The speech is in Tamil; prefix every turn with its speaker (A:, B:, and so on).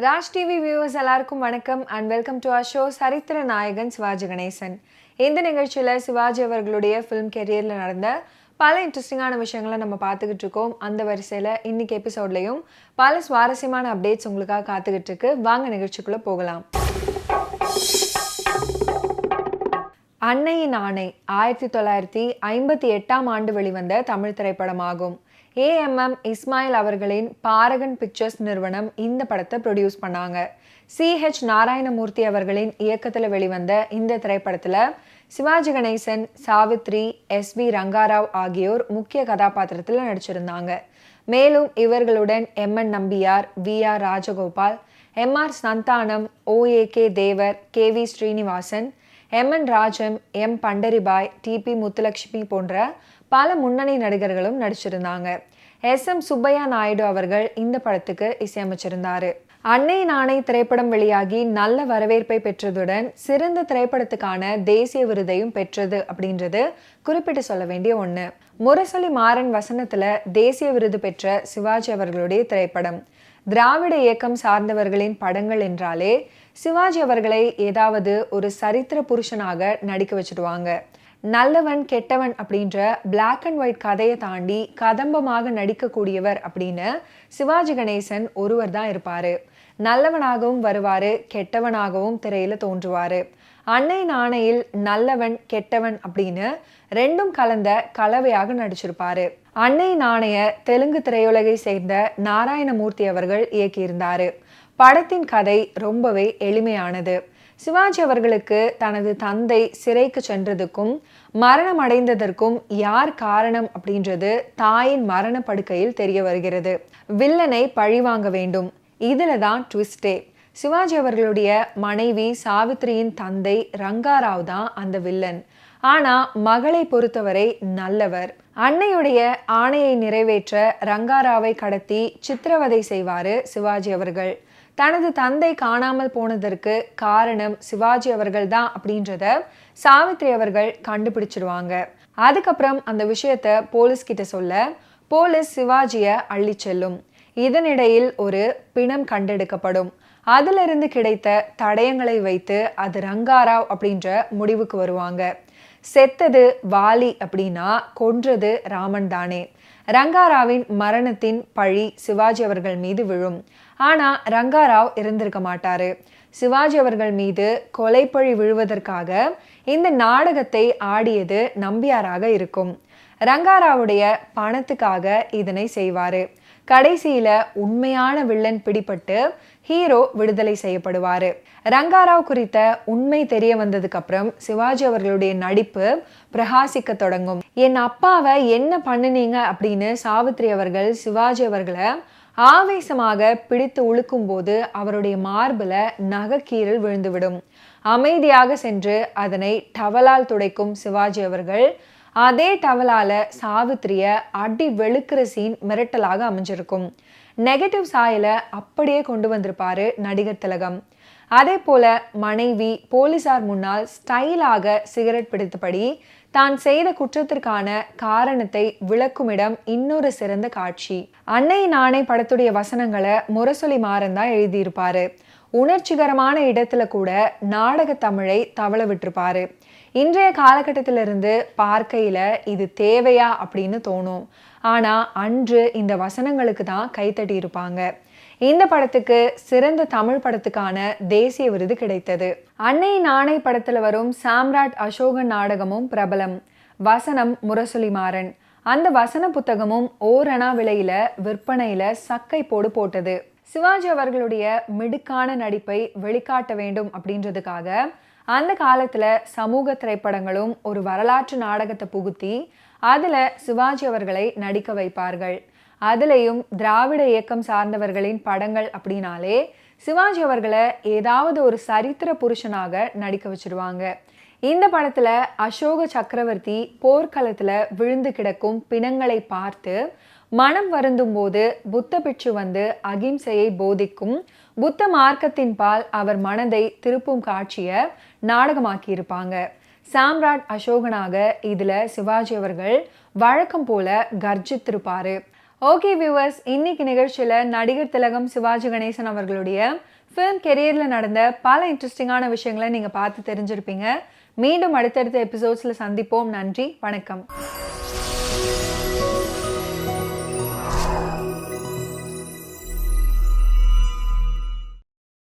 A: ராஜ் டிவி வியூவர்ஸ் எல்லாருக்கும் வணக்கம் and welcome to our show சரித்திர நாயகன் சிவாஜி கணேசன். இந்த நிகழ்ச்சியில் சிவாஜி அவர்களுடைய ஃபிலிம் கெரியரில் நடந்த பல இன்ட்ரெஸ்டிங்கான விஷயங்களை நம்ம பார்த்துக்கிட்டு இருக்கோம். அந்த வரிசையில் இன்னைக்கு எபிசோட்லையும் பல சுவாரஸ்யமான அப்டேட்ஸ் உங்களுக்காக காத்துக்கிட்டு இருக்கு. வாங்க நிகழ்ச்சிக்குள்ளே போகலாம். அன்னையின் ஆணை 1958 ஆண்டு வெளிவந்த தமிழ் திரைப்படமாகும். AMM இஸ்மாயில் அவர்களின் பாரகன் பிக்சர்ஸ் நிறுவனம் இந்த படத்தை ப்ரொடியூஸ் பண்ணாங்க. CH நாராயணமூர்த்தி அவர்களின் இயக்கத்தில் வெளிவந்த இந்த திரைப்படத்தில் சிவாஜி கணேசன், சாவித்ரி, SV ரங்காராவ் ஆகியோர் முக்கிய கதாபாத்திரத்தில் நடிச்சிருந்தாங்க. மேலும் இவர்களுடன் MN Nambiar, VR Rajagopal, MR Santhanam, OAK தேவர், KV Srinivasan, MN Rajam, M Pandari Bai, TP Muthulakshmi போன்ற பல முன்னணி நடிகர்களும் நடிச்சிருந்தாங்க. SM சுப்பையா நாயுடு அவர்கள் இந்த படத்துக்கு இசையமைச்சிருந்தாரு. அன்னையின் ஆணை திரைப்படம் வெளியாகி நல்ல வரவேற்பை பெற்றதுடன் சிறந்த திரைப்படத்துக்கான தேசிய விருதையும் பெற்றது அப்படின்றது குறிப்பிட்டு சொல்ல வேண்டிய ஒண்ணு. முரசொலி மாறன் வசனத்துல தேசிய விருது பெற்ற சிவாஜி அவர்களுடைய திரைப்படம். திராவிட இயக்கம் சார்ந்தவர்களின் படங்கள் என்றாலே சிவாஜி அவர்களை ஏதாவது ஒரு சரித்திர புருஷனாக நடிக்க வச்சுடுவாங்க. நல்லவன் கெட்டவன் அப்படின்ற பிளாக் அண்ட் ஒயிட் கதையை தாண்டி கதம்பமாக நடிக்கக்கூடியவர் அப்படின்னு சிவாஜி கணேசன் ஒருவர் தான் இருப்பாரு. நல்லவனாகவும் வருவாரு, கெட்டவனாகவும் திரையில தோன்றுவாரு. அன்னையின் ஆணையில் நல்லவன் கெட்டவன் அப்படின்னு ரெண்டும் கலந்த கலவையாக நடிச்சிருப்பாரு. அன்னையின் ஆணைய தெலுங்கு திரையுலகை சேர்ந்த நாராயணமூர்த்தி அவர்கள் இயக்கியிருந்தாரு. படத்தின் கதை ரொம்பவே எளிமையானது. சிவாஜி அவர்களுக்கு தனது தந்தை சிறைக்கு சென்றதுக்கும் மரணம் அடைந்ததற்கும் யார் காரணம் அப்படின்றது தாயின் மரண படுக்கையில் தெரிய வருகிறது. வில்லனை பழிவாங்க வேண்டும். இதுல தான் ட்விஸ்டே. சிவாஜி அவர்களுடைய மனைவி சாவித்ரியின் தந்தை ரங்காராவ் தான் அந்த வில்லன். ஆனா மகளை பொறுத்தவரை நல்லவர். அன்னையுடைய ஆணையை நிறைவேற்ற ரங்காராவை கடத்தி சித்திரவதை செய்வாரு சிவாஜி அவர்கள். தனது தந்தை காணாமல் போனதற்கு காரணம் சிவாஜி அவர்கள் தான் அப்படின்றத சாவித்ரி அவர்கள் கண்டுபிடிச்சிடுவாங்க. அதுக்கப்புறம் அந்த விஷயத்த போலீஸ் கிட்ட சொல்ல போலீஸ் சிவாஜிய அள்ளி செல்லும். இதனிடையில் ஒரு பிணம் கண்டெடுக்கப்படும். அதிலிருந்து கிடைத்த தடயங்களை வைத்து அது ரங்காராவ் அப்படின்ற முடிவுக்கு வருவாங்க. செத்தது வாலி அப்படின்னா கொன்றது ராமன் தானே. ரங்காராவின் மரணத்தின் பழி சிவாஜி அவர்கள் மீது விழும். ஆனா ரங்காராவ் இருந்திருக்க மாட்டாரு. சிவாஜி அவர்கள் மீது கொலைப்பழி விழுவதற்காக இந்த நாடகத்தை ஆடியது நம்பியாராக இருக்கும். ரங்காராவுடைய பணத்துக்காக இதனை செய்வாரு. கடைசியில உண்மையான வில்லன் பிடிபட்டு ஹீரோ விடுதலை செய்யப்படுவாரு. ரங்காராவ் குறித்த உண்மை தெரிய வந்ததுக்கு அப்புறம் சிவாஜி அவர்களுடைய நடிப்பு பிரகாசிக்க தொடங்கும். என் அப்பாவை என்ன பண்ணுனீங்க அப்படின்னு சாவித்ரி அவர்கள் சிவாஜி அவர்களை ஆவேசமாக பிடித்து உழுக்கும் போது அவருடைய மார்புல நகைக்கீரல் விழுந்துவிடும். அமைதியாக சென்று அதனை டவலால் துடைக்கும் சிவாஜி அவர்கள் அதே டவலால சாவித்ரிய அடி வெளுக்கிற சீன் மிரட்டலாக அமைஞ்சிருக்கும். நெகட்டிவ் சாயல அப்படியே கொண்டு வந்திருப்பாரு நடிகர் திலகம். அதே போல மனைவி போலீசார் முன்னால் ஸ்டைலாக சிகரெட் பிடித்தபடி தான் செய்த குற்றத்திற்கான காரணத்தை விளக்குமிடம் இன்னொரு சிறந்த காட்சி. அன்னையின் ஆணை படத்துடைய வசனங்களை முரசொலி மாறன் தான் எழுதியிருப்பாரு. உணர்ச்சிகரமான இடத்துல கூட நாடக தமிழை தவள விட்டுருப்பாரு. இன்றைய காலகட்டத்திலிருந்து பார்க்கையில இது தேவையா அப்படின்னு தோணும். ஆனா அன்று இந்த வசனங்களுக்கு தான் கைத்தட்டி இருப்பாங்க. இந்த படத்துக்கு சிறந்த தமிழ் படத்துக்கான தேசிய விருது கிடைத்தது. அன்னையின் ஆணை படத்துல வரும் சாம்ராட் அசோகன் நாடகமும் பிரபலம். வசனம் முரசொலி மாறன். அந்த வசன புத்தகமும் ஓரணா விலையில விற்பனையில சக்கை போட்டது. சிவாஜி அவர்களுடைய மிடுக்கான நடிப்பை வெளிக்காட்ட வேண்டும் அப்படின்றதுக்காக அந்த காலத்துல சமூக திரைப்படங்களும் ஒரு வரலாற்று நாடகத்தை புகுத்தி அதுல சிவாஜி அவர்களை நடிக்க வைப்பார்கள். அதுலேயும் திராவிட இயக்கம் சார்ந்தவர்களின் படங்கள் அப்படின்னாலே சிவாஜி அவர்களை ஏதாவது ஒரு சரித்திர புருஷனாக நடிக்க வச்சிருவாங்க. இந்த படத்துல அசோக சக்கரவர்த்தி போர்க்களத்துல விழுந்து கிடக்கும் பிணங்களை பார்த்து மனம் வருந்தும் போது புத்த பிட்சு வந்து அகிம்சையை போதிக்கும். புத்த மார்க்கத்தின் பால் அவர் மனதை திருப்பும் காட்சியை நாடகமாக்கி இருப்பாங்க. சாம்ராட் அசோகனாக இதுல சிவாஜி அவர்கள் வழக்கம் போல கர்ஜித்திருப்பாரு. ஓகே வியூவர்ஸ், இன்னைக்கு நிகழ்ச்சியில் நடிகர் திலகம் சிவாஜி கணேசன் அவர்களுடைய ஃபிலிம் கெரியரில் நடந்த பல இன்ட்ரெஸ்டிங்கான விஷயங்களை நீங்கள் பார்த்து தெரிஞ்சிருப்பீங்க. மீண்டும் அடுத்தடுத்த எபிசோட்ஸில் சந்திப்போம். நன்றி, வணக்கம்.